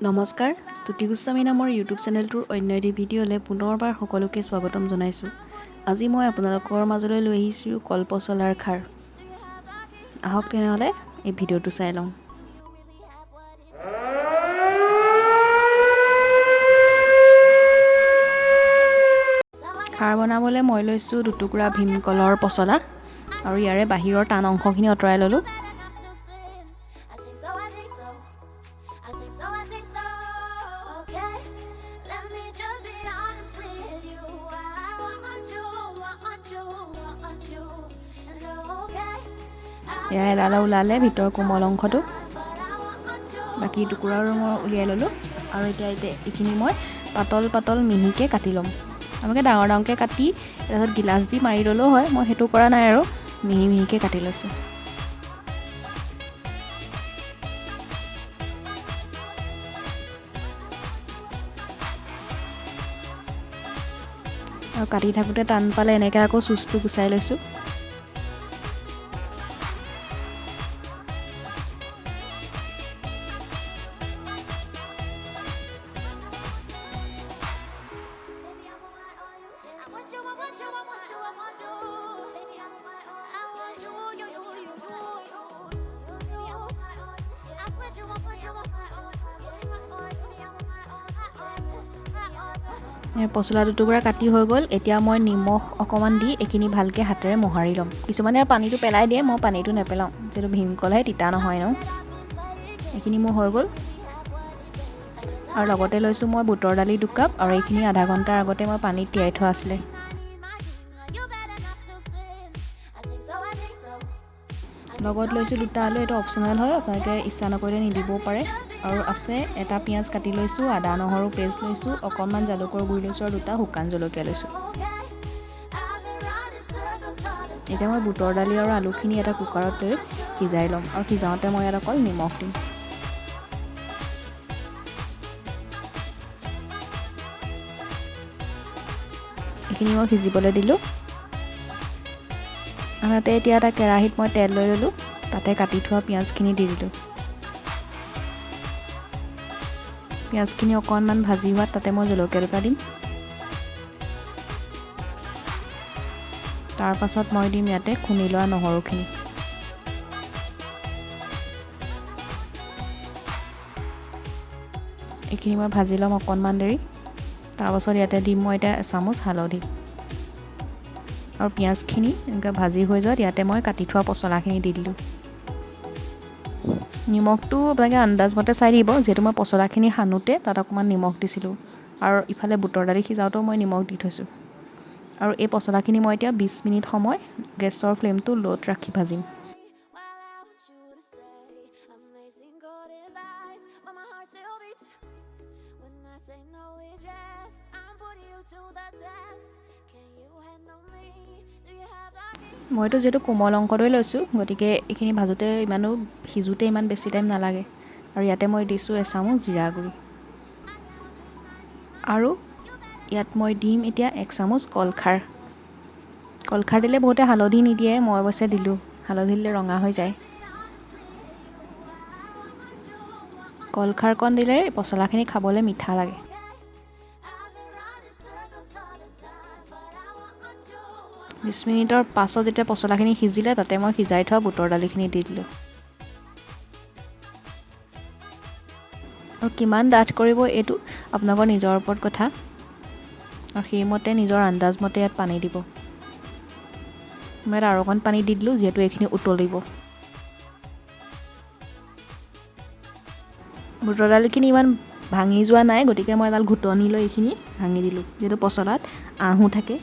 নমস্কাৰ, স্তুতি গোস্বামী নামৰ ইউটিউব চেনেলটোৰ অন্য এটি ভিডিঅ'লৈ পুনৰবাৰ সকলোকে স্বাগতম জনাইছোঁ। আজি মই আপোনালোকৰ মাজলৈ লৈ আহিছোঁ কলপছলাৰ খাৰ। আহক তেনেহ'লে এই ভিডিঅ'টো চাই লওঁ। খাৰ বনাবলৈ মই লৈছোঁ দুটুকুৰা ভীমকলৰ পচলা আৰু ইয়াৰে বাহিৰৰ টান অংশখিনি আঁতৰাই ল'লোঁ। এয়া এডাল ওলালে ভিতৰ কোমল অংশটো, বাকী টুকুৰাও মই উলিয়াই ল'লোঁ। আৰু এতিয়া এইখিনি মই পাতল পাতল মিহিকৈ কাটি ল'ম। আপোনালোকে ডাঙৰ ডাঙৰকৈ কাটি তাৰপিছত গিলাচ দি মাৰি ল'লেও হয়, মই সেইটো কৰা নাই আৰু মিহি মিহিকৈ কাটি লৈছোঁ। আৰু কাটি থাকোঁতে টান পালে এনেকৈ আকৌ চুচটো গুচাই লৈছোঁ। পচলা দুটুকুৰা কাটি হৈ গ'ল। এতিয়া মই নিমখ অকণমান দি এইখিনি ভালকৈ হাতেৰে মোহাৰি ল'ম। কিছুমানে পানীটো পেলাই দিয়ে, মই পানীটো নেপেলাওঁ, যিহেতু ভীমকলহে তিতা নহয় ন। এইখিনি মোৰ হৈ গ'ল। আৰু লগতে লৈছোঁ মই বুটৰ দালি 2 কাপ, আৰু এইখিনি আধা ঘণ্টাৰ আগতে মই পানীত তিয়াই থোৱা আছিলে। লগত লৈছোঁ 2টা আলু, এইটো অপশ্যনেল হয়, আপোনালোকে ইচ্ছা নকৰিলে নিদিবও পাৰে। আৰু আছে এটা পিঁয়াজ কাটি লৈছোঁ, আদা নহৰু পেষ্ট লৈছোঁ, অকণমান জালুকৰ গুড়ি লৈছোঁ আৰু 2টা শুকান জলকীয়া লৈছোঁ। এতিয়া মই বুটৰ দালি আৰু আলুখিনি এটা কুকাৰত লৈ সিজাই ল'ম, আৰু সিজাওঁতে মই ইয়াত অকল নিমখ দিম। এইখিনি মই সিজিবলৈ দিলোঁ। আনহাতে এতিয়া এটা কেৰাহীত মই তেল লৈ ল'লোঁ, তাতে কাটি থোৱা পিঁয়াজখিনি দি দিলোঁ। পিঁয়াজখিনি অকণমান ভাজি হোৱাত তাতে মই জলকীয়া 2টা দিম। তাৰ পাছত মই দিম ইয়াতে খুন্দি লোৱা নহৰুখিনি। এইখিনি মই ভাজি ল'ম অকণমান দেৰি। তাৰপাছত ইয়াতে দিম মই এতিয়া এচামুচ হালধি। আৰু পিঁয়াজখিনি এনেকৈ ভাজি হৈ যোৱাত ইয়াতে মই কাটি থোৱা পচলাখিনি দি দিলোঁ। নিমখটো আপোনালোকে আন্দাজমতে চাই দিব, যিহেতু মই পচলাখিনি সানোতে তাত অকণমান নিমখ দিছিলোঁ, আৰু ইফালে বুটৰ দালি সিজাওঁতেও মই নিমখ দি থৈছোঁ। আৰু এই পচলাখিনি মই এতিয়া 20 মিনিট সময় গেছৰ ফ্লেমটো ল'ত ৰাখি ভাজিম। মইতো যিহেতু কোমল অংশটোৱে লৈছোঁ, গতিকে এইখিনি ভাজোঁতে সিজোঁতে ইমান বেছি টাইম নালাগে। আৰু ইয়াতে মই দিছোঁ এচামুচ জিৰা গুড়ি, আৰু ইয়াত মই দিম এতিয়া 1 চামুচ কলখাৰ। কলখাৰ দিলে বহুতে হালধি নিদিয়ে, মই অৱশ্যে দিলোঁ, হালধি দিলে ৰঙা হৈ যায়। কলখাৰকণ দিলে পচলাখিনি খাবলৈ মিঠা লাগে। বিছ মিনিটৰ পাছত যেতিয়া পচলাখিনি সিজিলে, তাতে মই সিজাই থোৱা বুটৰ দালিখিনি দি দিলোঁ। আৰু কিমান ডাঠ কৰিব এইটো আপোনালোকৰ নিজৰ ওপৰত কথা, আৰু সেইমতে নিজৰ আন্দাজমতে ইয়াত পানী দিব। মই ইয়াত আৰু অকণ পানী দি দিলোঁ, যিহেতু এইখিনি উতলিব। বুটৰ দালিখিনি ইমান ভাঙি যোৱা নাই, গতিকে মই এডাল ঘুটনি লৈ এইখিনি ভাঙি দিলোঁ, যিহেতু পচলাত আহো থাকে।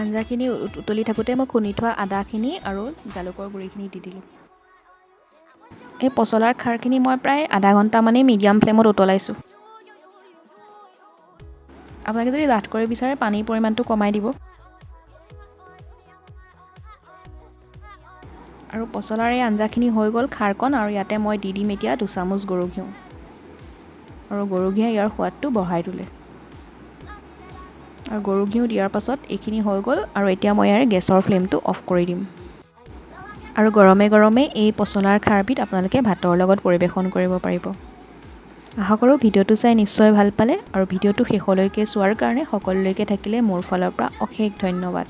আঞ্জাখিনি উতলি থাকোঁতে মই খুন্দি থোৱা আদাখিনি আৰু জালুকৰ গুড়িখিনি দি দিলোঁ। এই পচলাৰ খাৰখিনি মই প্ৰায় আধা ঘণ্টামানেই মিডিয়াম ফ্লেমত উতলাইছোঁ। আপোনালোকে যদি ডাঠ কৰিব বিচাৰে পানীৰ পৰিমাণটো কমাই দিব। আৰু পচলাৰ এই আঞ্জাখিনি হৈ গ'ল খাৰকণ, আৰু ইয়াতে মই দি দিম এতিয়া 2 চামুচ গৰু ঘিউ। আৰু গৰু ঘিউয়ে ইয়াৰ সোৱাদটো বঢ়াই তোলে। আৰু গৰু ঘিউ দিয়াৰ পাছত এইখিনি হৈ গ'ল, আৰু এতিয়া মই ইয়াৰ গেছৰ ফ্লেমটো অফ কৰি দিম। আৰু গৰমে গৰমে এই পচলাৰ খাৰবিধ আপোনালোকে ভাতৰ লগত পৰিৱেশন কৰিব পাৰিব। আশা কৰোঁ ভিডিঅ'টো চাই নিশ্চয় ভাল পালে আৰু ভিডিঅ'টো শেষলৈকে চোৱাৰ কাৰণে সকলোলৈকে থাকিলে মোৰ ফালৰ পৰা অশেষ ধন্যবাদ।